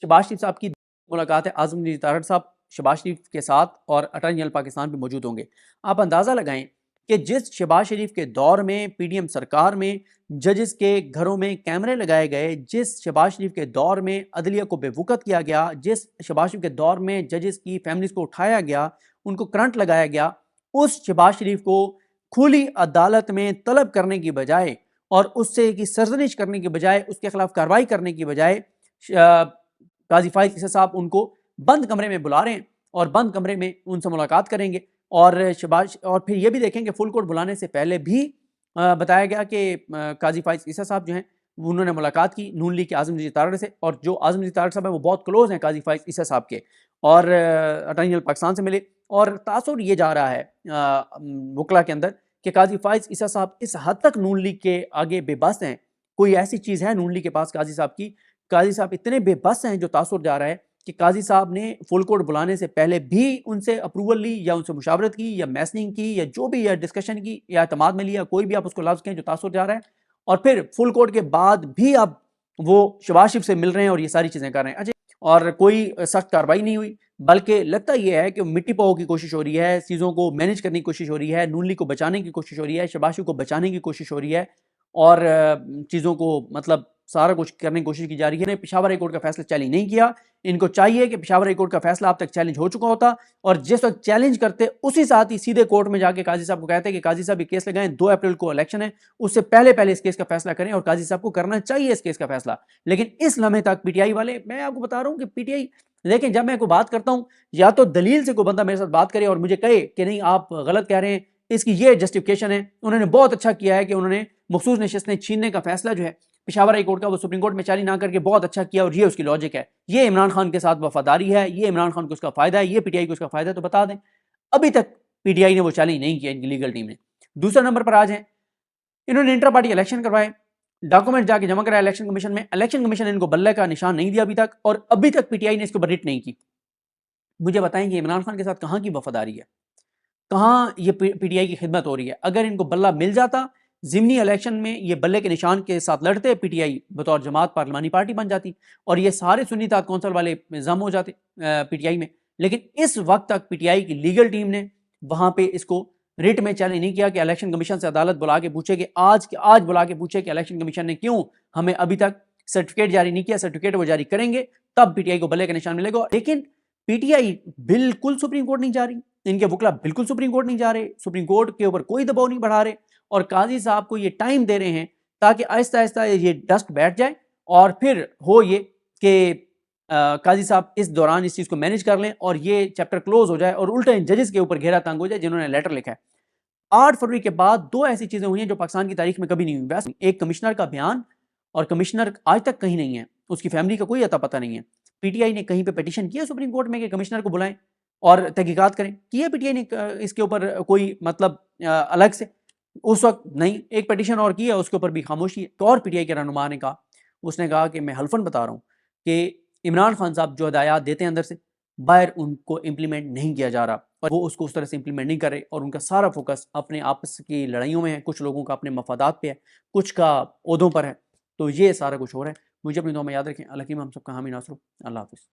शहबाज शरीफ साहब की मुलाकात है आज़म मजीद तारड़ साहब शहबाज शरीफ के साथ और अटॉर्नी जनरल पाकिस्तान भी मौजूद होंगे। आप अंदाज़ा लगाएं कि जिस शहबाज शरीफ के दौर में पीडीएम सरकार में जजेस के घरों में कैमरे लगाए गए, जिस शहबाज शरीफ के दौर में अदलिया को बेवकूफ़ किया गया, जिस शहबाज शरीफ के दौर में जजेस की फैमिलीज को उठाया गया, उनको करंट लगाया गया, उस शहबाज शरीफ को खुली अदालत में तलब करने की बजाय और उससे की सरजनिश करने की बजाय, उसके खिलाफ कार्रवाई करने की बजाय काजी फाइज ईसा साहब उनको बंद कमरे में बुला रहे हैं और बंद कमरे में उनसे मुलाकात करेंगे। और शहबाज और फिर ये भी देखेंगे फुल कोर्ट बुलाने से पहले भी बताया गया कि काजी फाइज ईसा साहब जो हैं उन्होंने मुलाकात की नून लीग के आज़म मजीद तारड़ से, और जो आज़म मजीद तारड़ साहब हैं वो बहुत क्लोज हैं काजी फाइज ईसा साहब के, और अटॉर्नी जनरल पाकिस्तान से मिले। और तासुर ये जा रहा है वकला के अंदर कि काजी फाइज ईसा साहब इस हद तक नून लीग के आगे बेबस हैं, कोई ऐसी चीज़ है नून लीग के पास काजी साहब की, काजी साहब इतने बेबस हैं, जो तासुर जा रहा है कि काजी साहब ने फुल कोर्ट बुलाने से पहले भी उनसे अप्रूवल ली या उनसे मुशावरत की या मैसनिंग की या जो भी या डिस्कशन की या एतमाद में लिया, कोई भी आप उसको लफ्ज़ कहें, जो तासुर जा रहा है। और फिर फुल कोर्ट के बाद भी अब वो शहबाज शरीफ से मिल रहे हैं और ये सारी चीज़ें कर रहे हैं। अच्छा, और कोई सख्त कार्रवाई नहीं हुई, बल्कि लगता यह है कि मिट्टी पाओ की कोशिश हो रही है, चीज़ों को मैनेज करने की कोशिश हो रही है, नून लीग को बचाने की कोशिश हो रही है, शहबाज शरीफ को बचाने की कोशिश हो रही है, और चीज़ों को मतलब सारा कुछ करने की कोशिश की जा रही है। पेशावर हाई कोर्ट का फैसला चैलेंज नहीं किया, इनको चाहिए कि पेशावर हाई कोर्ट का फैसला अब तक चैलेंज हो चुका होता, और जिस वक्त चैलेंज करते उसी साथ ही सीधे कोर्ट में जाके काजी साहब को कहते हैं कि काजी साहब ये केस लगाएं, 2 अप्रैल को इलेक्शन है, उससे पहले पहले इस केस का फैसला करें, और काजी साहब को करना चाहिए इस केस का फैसला। लेकिन इस लम्हे तक पीटीआई वाले, मैं आपको बता रहा हूं कि पीटीआई, लेकिन जब मैं कोई बात करता हूं, या तो दलील से कोई बंदा मेरे साथ बात करे और मुझे कहे कि नहीं आप गलत कह रहे हैं, इसकी ये जस्टिफिकेशन है, उन्होंने बहुत अच्छा किया है कि उन्होंने मखसूस नशिस्तें छीनने का फैसला जो है पेशावर हाई कोर्ट का वो सुप्रीम कोर्ट में चाली ना करके बहुत अच्छा किया, और ये उसकी लॉजिक है, ये इमरान खान के साथ वफादारी है, ये इमरान खान को उसका फायदा है, ये पीटीआई को उसका फायदा है, तो बता दें अभी तक पीटीआई ने वो चाली नहीं किया, इनकी लीगल टीम ने। दूसरा नंबर पर आज है, इन्होंने इंटर पार्टी इलेक्शन करवाए, डॉक्यूमेंट जाके जमा कराया इलेक्शन कमीशन में, इलेक्शन कमीशन ने इनको बल्ले का निशान नहीं दिया अभी तक, और अभी तक पीटीआई ने इसके ऊपर रिट नहीं की। मुझे बताएं कि इमरान खान के साथ कहां की वफादारी है, कहां ये पीटीआई की खिदमत हो रही है। अगर इनको बल्ला मिल जाता, जिमनी इलेक्शन में ये बल्ले के निशान के साथ लड़ते, पीटीआई बतौर जमात पार्लिमानी पार्टी बन जाती, और ये सारे सुन्नी इत्तेहाद कौंसिल वाले निज़ाम हो जाते पीटीआई में। लेकिन इस वक्त तक पीटीआई की लीगल टीम ने वहां पे इसको रिट में चैलेंज नहीं किया कि इलेक्शन कमीशन से अदालत बुला के पूछे कि आज बुला के पूछे कि इलेक्शन कमीशन ने क्यों हमें अभी तक सर्टिफिकेट जारी नहीं किया, सर्टिफिकेट वो जारी करेंगे तब पीटीआई को बल्ले का निशान मिलेगा। लेकिन पीटीआई बिल्कुल सुप्रीम कोर्ट नहीं जा रही, इनके वकला बिल्कुल सुप्रीम कोर्ट नहीं जा रहे, सुप्रीम कोर्ट के ऊपर कोई दबाव नहीं बढ़ा रहे, और काजी साहब को ये टाइम दे रहे हैं ताकि आहिस्ता आहिस्ता ये डस्ट बैठ जाए, और फिर हो ये कि काजी साहब इस दौरान इस चीज़ को मैनेज कर लें और ये चैप्टर क्लोज हो जाए, और उल्टा इन जजेस के ऊपर घेरा तंग हो जाए जिन्होंने लेटर लिखा है। 8 फरवरी के बाद 2 ऐसी चीज़ें हुई हैं जो पाकिस्तान की तारीख में कभी नहीं हुई। वैसे एक कमिश्नर का बयान, और कमिश्नर आज तक कहीं नहीं है, उसकी फैमिली का कोई अता पता नहीं है। पीटीआई ने कहीं पे पिटीशन किया सुप्रीम कोर्ट में कि कमिश्नर को बुलाएं और तहकीकात करें, किया पीटीआई ने इसके ऊपर कोई मतलब अलग से? उस वक्त नहीं। एक पिटीशन और किया, उसके ऊपर भी खामोशी है। तो और पीटीआई के रहनुमा ने कहा, उसने कहा कि मैं हल्फन बता रहा हूँ कि इमरान खान साहब जो हदायत देते हैं अंदर से, बाहर उनको इम्प्लीमेंट नहीं किया जा रहा, और वो उसको उस तरह से इम्प्लीमेंट नहीं कर रहे, और उनका सारा फोकस अपने आपस की लड़ाइयों में है, कुछ लोगों का अपने मफादात पे है, कुछ का ओहदों पर है। तो ये सारा कुछ हो रहा है। मुझे अपनी दुआ में याद रखें। अल्लाह हम सबका हामी नासर। अल्लाह हाफिज़।